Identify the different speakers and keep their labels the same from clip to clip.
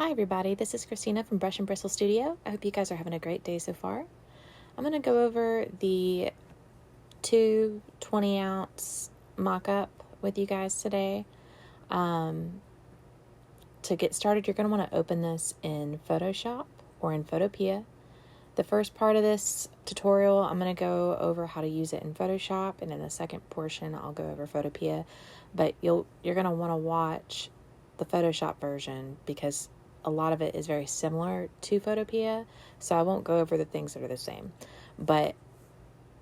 Speaker 1: Hi everybody, this is Christina from Brush and Bristle Studio. I hope you guys are having a great day so far. I'm going to go over the two 20-ounce mock-up with you guys today. To get started, you're going to want to open this in Photoshop or in Photopea. The first part of this tutorial, I'm going to go over how to use it in Photoshop, and in the second portion, I'll go over Photopea. But you're going to want to watch the Photoshop version because a lot of it is very similar to Photopea, so I won't go over the things that are the same, but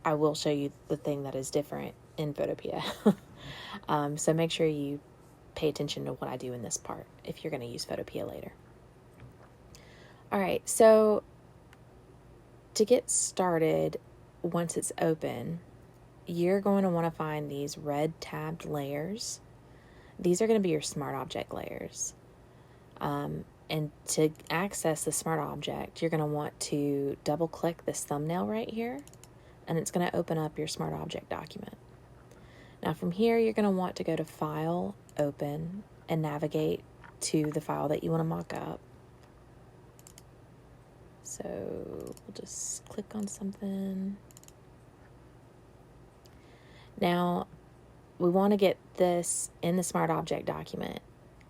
Speaker 1: I will show you the thing that is different in Photopea. So make sure you pay attention to what I do in this part if you're going to use Photopea later. Alright, so to get started, once it's open, you're going to want to find these red tabbed layers. These are going to be your smart object layers. And to access the smart object, you're going to want to double click this thumbnail right here, and it's going to open up your smart object document. Now from here, you're going to want to go to File, Open, and navigate to the file that you want to mock up. So we'll just click on something. Now we want to get this in the smart object document,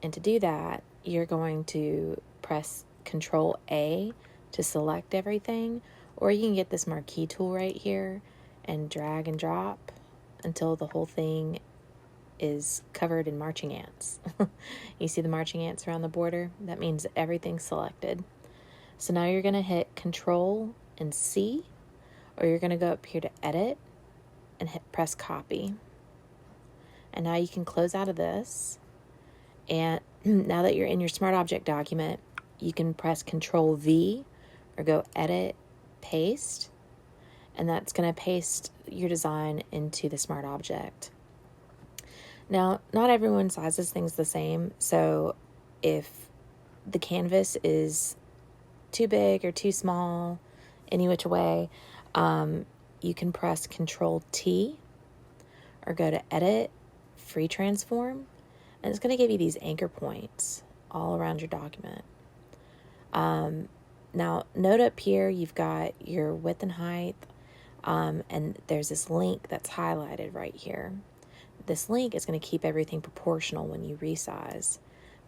Speaker 1: and to do that, you're going to press Control A to select everything, or you can get this marquee tool right here and drag and drop until the whole thing is covered in marching ants. You see the marching ants around the border? That means everything's selected. So now you're going to hit Control and C, or you're going to go up here to Edit and press Copy. And now you can close out of this. And now that you're in your smart object document, you can press Control V or go Edit, Paste, and that's going to paste your design into the smart object. Now, not everyone sizes things the same, so if the canvas is too big or too small, any which way, you can press Control T or go to Edit, Free Transform, and it's going to give you these anchor points all around your document. Now, note up here, you've got your width and height, and there's this link that's highlighted right here. This link is going to keep everything proportional when you resize.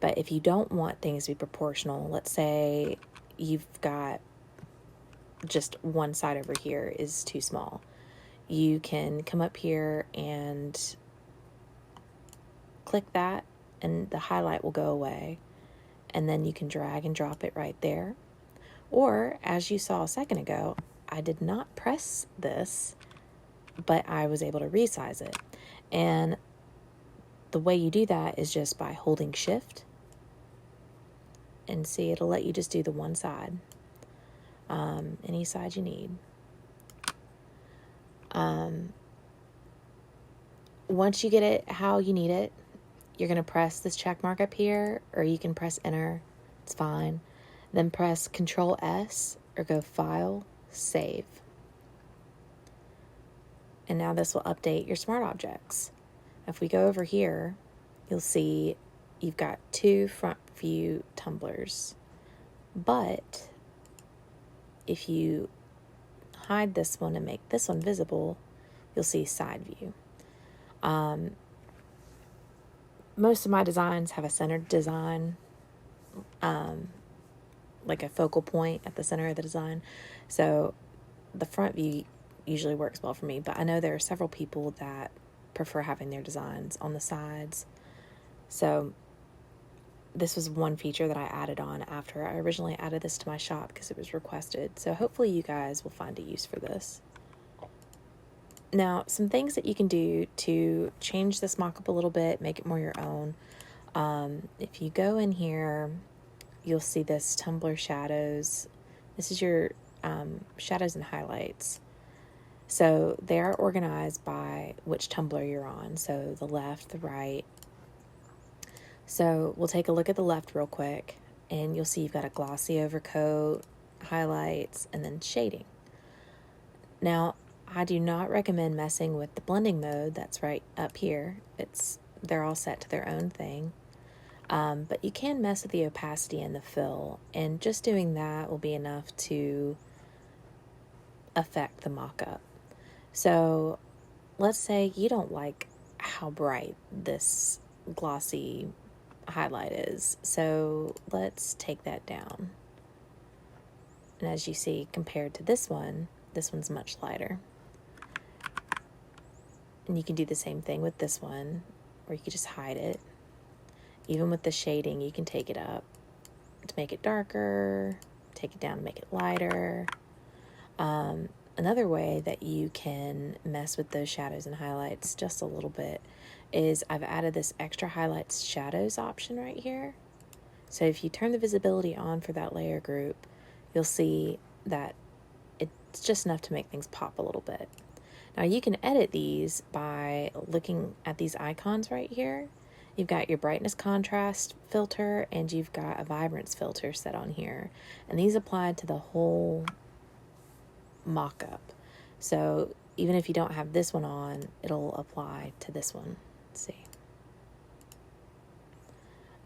Speaker 1: But if you don't want things to be proportional, let's say you've got just one side over here is too small, you can come up here and click that and the highlight will go away, and then you can drag and drop it right there. Or, as you saw a second ago, I did not press this, but I was able to resize it. And the way you do that is just by holding Shift, and see, it'll let you just do the one side, any side you need. Once you get it how you need it, you're going to press this check mark up here, or you can press Enter. It's fine. Then press Control S or go File, Save. And now this will update your smart objects. If we go over here, you'll see you've got two front view tumblers. But if you hide this one and make this one visible, you'll see side view. Most of my designs have a centered design, like a focal point at the center of the design. So the front view usually works well for me, but I know there are several people that prefer having their designs on the sides. So this was one feature that I added on after I originally added this to my shop because it was requested. So hopefully you guys will find a use for this. Now, some things that you can do to change this mock-up a little bit, make it more your own. If you go in here, you'll see this Tumbler shadows. This is your shadows and highlights. So they are organized by which tumbler you're on. So the left, the right. So we'll take a look at the left real quick, and you'll see you've got a glossy overcoat, highlights, and then shading. Now, I do not recommend messing with the blending mode that's right up here. They're all set to their own thing. But you can mess with the opacity and the fill, and just doing that will be enough to affect the mock-up. So let's say you don't like how bright this glossy highlight is, so let's take that down. And as you see, compared to this one's much lighter. And you can do the same thing with this one, or you could just hide it. Even with the shading, you can take it up to make it darker, take it down to make it lighter. Another way that you can mess with those shadows and highlights just a little bit is I've added this extra highlights shadows option right here. So if you turn the visibility on for that layer group, you'll see that it's just enough to make things pop a little bit. Now you can edit these by looking at these icons right here. You've got your brightness contrast filter and you've got a vibrance filter set on here. And these apply to the whole mock-up. So even if you don't have this one on, it'll apply to this one. Let's see.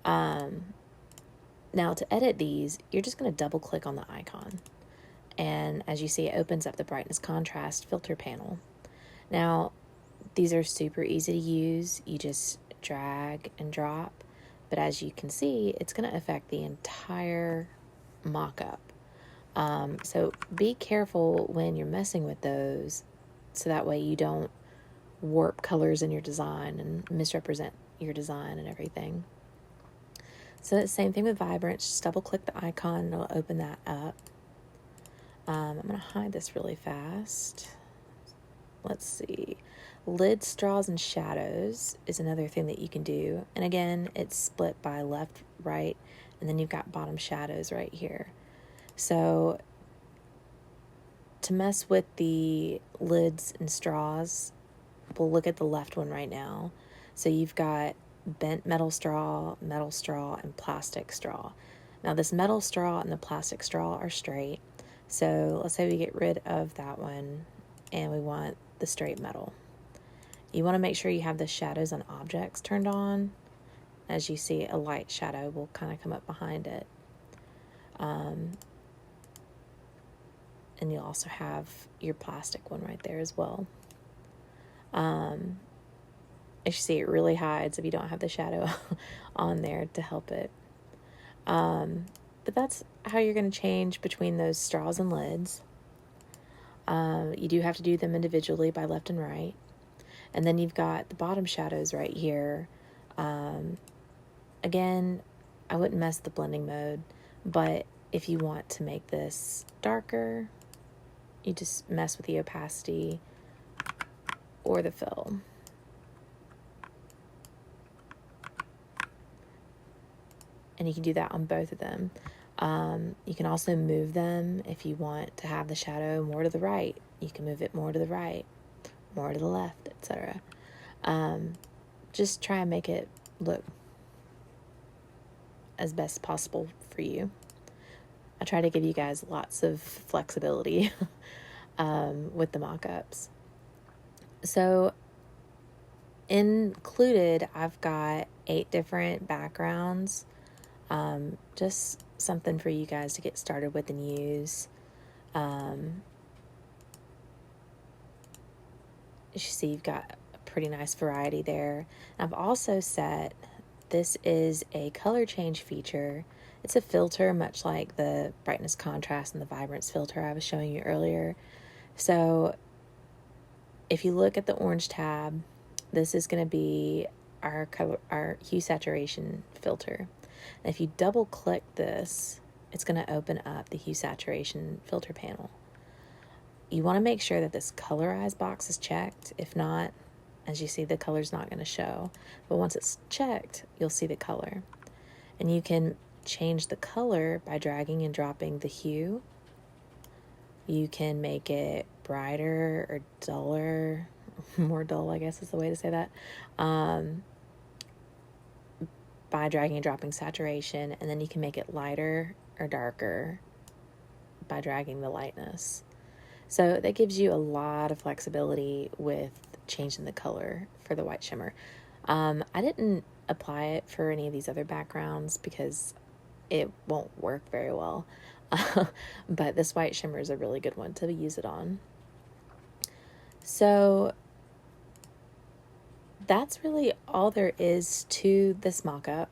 Speaker 1: Now to edit these, you're just going to double click on the icon. And as you see, it opens up the brightness contrast filter panel. Now, these are super easy to use. You just drag and drop. But as you can see, it's going to affect the entire mock-up. So be careful when you're messing with those, so that way you don't warp colors in your design and misrepresent your design and everything. So it's the same thing with vibrance. Just double click the icon and it'll open that up. I'm going to hide this really fast. Let's see. Lid straws and shadows is another thing that you can do. And again, it's split by left, right, and then you've got bottom shadows right here. So to mess with the lids and straws, we'll look at the left one right now. So you've got bent metal straw, and plastic straw. Now this metal straw and the plastic straw are straight. So let's say we get rid of that one and we want the straight metal. You want to make sure you have the shadows on objects turned on. As you see, a light shadow will kind of come up behind it. And you'll also have your plastic one right there as well. As you see, it really hides if you don't have the shadow on there to help it. But that's how you're going to change between those straws and lids. You do have to do them individually by left and right. And then you've got the bottom shadows right here. Again, I wouldn't mess with the blending mode, but if you want to make this darker, you just mess with the opacity or the fill. And you can do that on both of them. You can also move them if you want to have the shadow more to the right. You can move it more to the right, more to the left, etc. Just try and make it look as best possible for you. I try to give you guys lots of flexibility with the mock-ups. So included, I've got 8 different backgrounds. Just something for you guys to get started with and use. As you see, you've got a pretty nice variety there. I've also set, this is a color change feature. It's a filter, much like the brightness contrast and the vibrance filter I was showing you earlier. So if you look at the orange tab, this is going to be our hue saturation filter. And if you double click this, it's going to open up the hue saturation filter panel. You want to make sure that this colorize box is checked. If not, as you see, the color's not going to show. But once it's checked, you'll see the color. And you can change the color by dragging and dropping the hue. You can make it brighter or duller, more dull, I guess is the way to say that, by dragging and dropping saturation, and then you can make it lighter or darker by dragging the lightness. So that gives you a lot of flexibility with changing the color for the white shimmer. I apply it for any of these other backgrounds because it won't work very well. But this white shimmer is a really good one to use it on. So that's really all there is to this mock-up.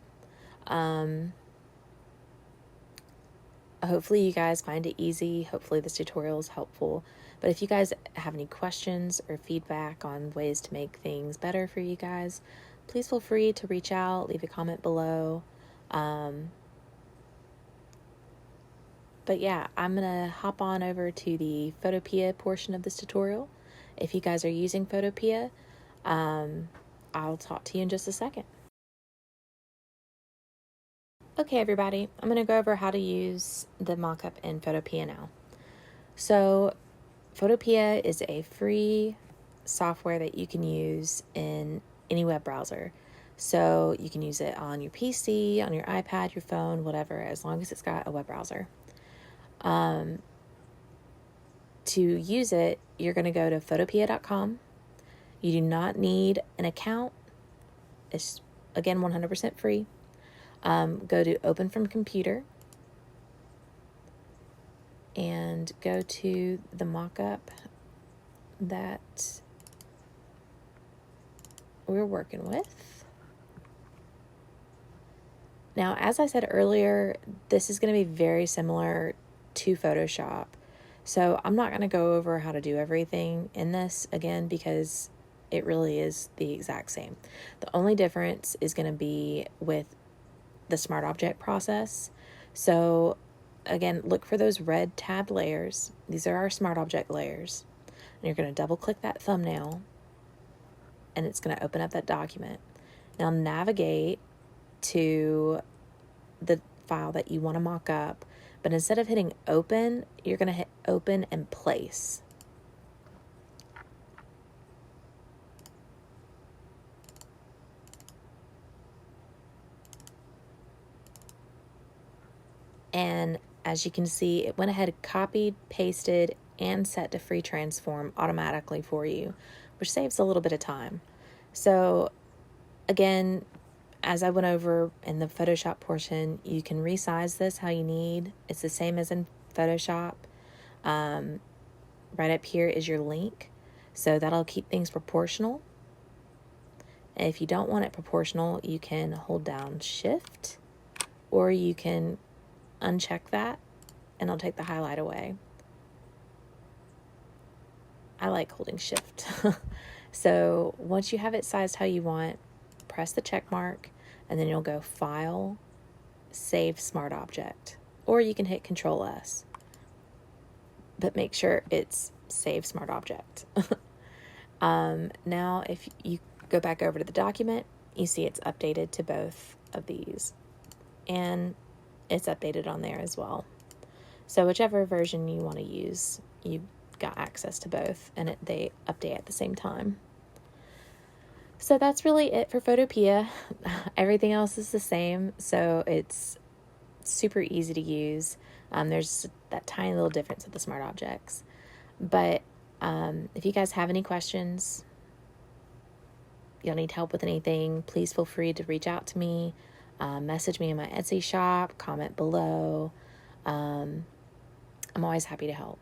Speaker 1: Hopefully you guys find it easy. Hopefully this tutorial is helpful. But if you guys have any questions or feedback on ways to make things better for you guys, please feel free to reach out, leave a comment below. But yeah, I'm going to hop on over to the Photopea portion of this tutorial. If you guys are using Photopea, I'll talk to you in just a second. Okay, everybody, I'm going to go over how to use the mockup in Photopea now. So, Photopea is a free software that you can use in any web browser. So, you can use it on your PC, on your iPad, your phone, whatever, as long as it's got a web browser. To use it, you're going to go to photopea.com. You do not need an account. It's, again, 100% free. Go to Open from Computer and go to the mockup that we're working with. Now, as I said earlier, this is going to be very similar to Photoshop. So I'm not going to go over how to do everything in this again because it really is the exact same. The only difference is going to be with the Smart Object process. So again, look for those red tabbed layers. These are our Smart Object layers. And you're going to double click that thumbnail and it's going to open up that document. Now navigate to the file that you want to mock up, but instead of hitting open, you're going to hit open and place. And as you can see, it went ahead, copied, pasted, and set to free transform automatically for you, which saves a little bit of time. So again, as I went over in the Photoshop portion, you can resize this how you need. It's the same as in Photoshop. Right up here is your link. So that'll keep things proportional. And if you don't want it proportional, you can hold down Shift, or you can uncheck that and I'll take the highlight away. I like holding Shift. So once you have it sized how you want, press the check mark and then you'll go File, Save Smart Object, or you can hit Control S, but make sure it's Save Smart Object. Now if you go back over to the document, you see it's updated to both of these and it's updated on there as well. So whichever version you want to use, you've got access to both, and they update at the same time. So that's really it for Photopea. Everything else is the same, so it's super easy to use. There's that tiny little difference with the smart objects. But if you guys have any questions, y'all need help with anything, please feel free to reach out to me. Message me in my Etsy shop, comment below. I'm always happy to help.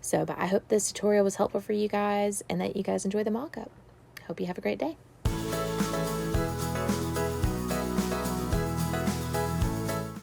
Speaker 1: So, but I hope this tutorial was helpful for you guys and that you guys enjoy the mock-up. Hope you have a great day.